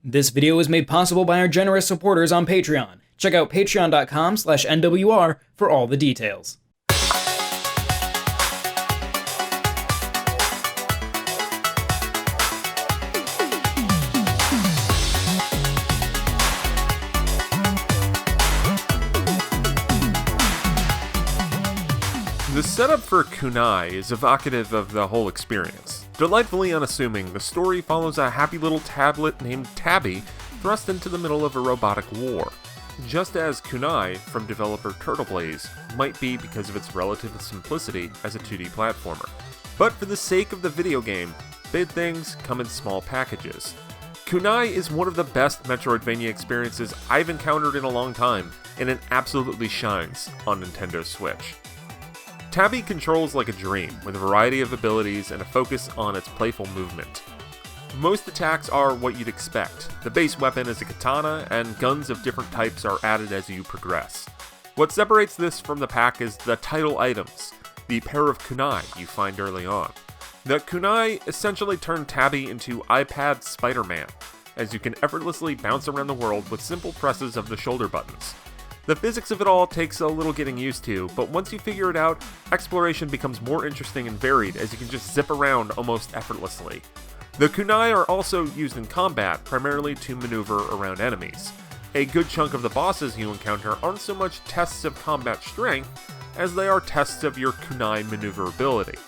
This video was made possible by our generous supporters on Patreon. Check out patreon.com/NWR for all the details. The setup for Kunai is evocative of the whole experience. Delightfully unassuming, the story follows a happy little tablet named Tabby thrust into the middle of a robotic war. Just as Kunai, from developer TurtleBlaze, might be because of its relative simplicity as a 2D platformer. But for the sake of the video game, big things come in small packages. Kunai is one of the best Metroidvania experiences I've encountered in a long time, and it absolutely shines on Nintendo Switch. Tabby controls like a dream, with a variety of abilities and a focus on its playful movement. Most attacks are what you'd expect. The base weapon is a katana, and guns of different types are added as you progress. What separates this from the pack is the title items, the pair of kunai you find early on. The kunai essentially turn Tabby into iPad Spider-Man, as you can effortlessly bounce around the world with simple presses of the shoulder buttons. The physics of it all takes a little getting used to, but once you figure it out, exploration becomes more interesting and varied as you can just zip around almost effortlessly. The kunai are also used in combat, primarily to maneuver around enemies. A good chunk of the bosses you encounter aren't so much tests of combat strength, as they are tests of your kunai maneuverability.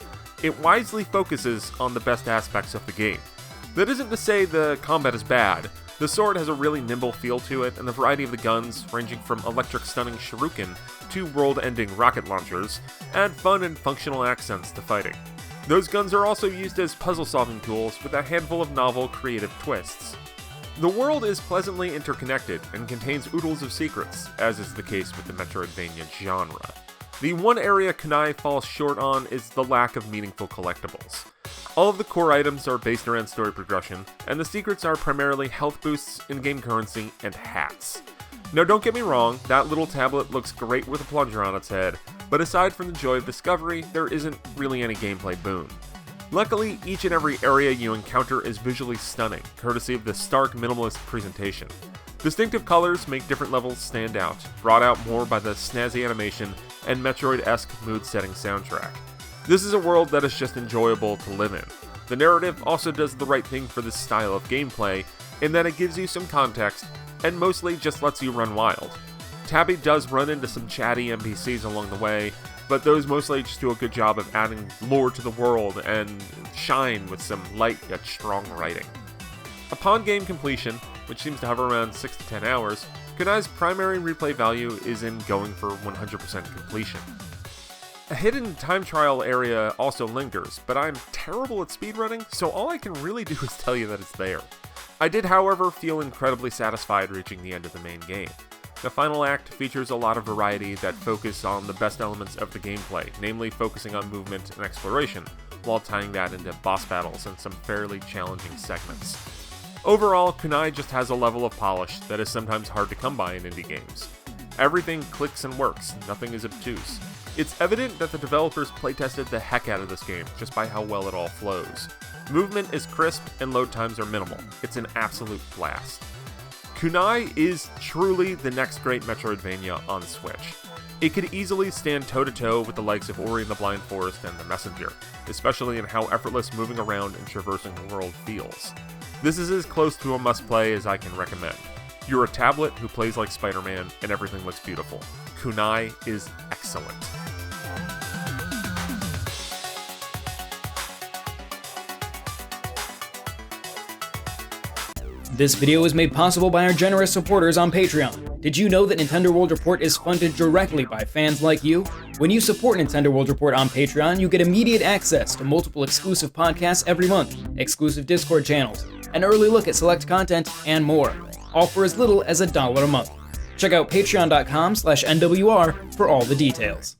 It wisely focuses on the best aspects of the game. That isn't to say the combat is bad. The sword has a really nimble feel to it, and the variety of the guns, ranging from electric stunning shuriken to world-ending rocket launchers, add fun and functional accents to fighting. Those guns are also used as puzzle-solving tools with a handful of novel, creative twists. The world is pleasantly interconnected and contains oodles of secrets, as is the case with the Metroidvania genre. The one area Kunai falls short on is the lack of meaningful collectibles. All of the core items are based around story progression, and the secrets are primarily health boosts, in-game currency, and hats. Now don't get me wrong, that little tablet looks great with a plunger on its head, but aside from the joy of discovery, there isn't really any gameplay boon. Luckily, each and every area you encounter is visually stunning, courtesy of the stark minimalist presentation. Distinctive colors make different levels stand out, brought out more by the snazzy animation and Metroid-esque mood-setting soundtrack. This is a world that is just enjoyable to live in. The narrative also does the right thing for this style of gameplay, in that it gives you some context, and mostly just lets you run wild. Tabby does run into some chatty NPCs along the way, but those mostly just do a good job of adding lore to the world and shine with some light yet strong writing. Upon game completion, which seems to hover around 6 to 10 hours, Kunai's primary replay value is in going for 100% completion. A hidden time trial area also lingers, but I'm terrible at speedrunning, so all I can really do is tell you that it's there. I did, however, feel incredibly satisfied reaching the end of the main game. The final act features a lot of variety that focus on the best elements of the gameplay, namely focusing on movement and exploration, while tying that into boss battles and some fairly challenging segments. Overall, Kunai just has a level of polish that is sometimes hard to come by in indie games. Everything clicks and works, nothing is obtuse. It's evident that the developers playtested the heck out of this game just by how well it all flows. Movement is crisp and load times are minimal. It's an absolute blast. Kunai is truly the next great Metroidvania on Switch. It could easily stand toe-to-toe with the likes of Ori and the Blind Forest and The Messenger, especially in how effortless moving around and traversing the world feels. This is as close to a must-play as I can recommend. You're a tablet who plays like Spider-Man and everything looks beautiful. Kunai is excellent. This video was made possible by our generous supporters on Patreon. Did you know that Nintendo World Report is funded directly by fans like you? When you support Nintendo World Report on Patreon, you get immediate access to multiple exclusive podcasts every month, exclusive Discord channels, an early look at select content, and more, all for as little as $1 a month. Check out patreon.com/NWR for all the details.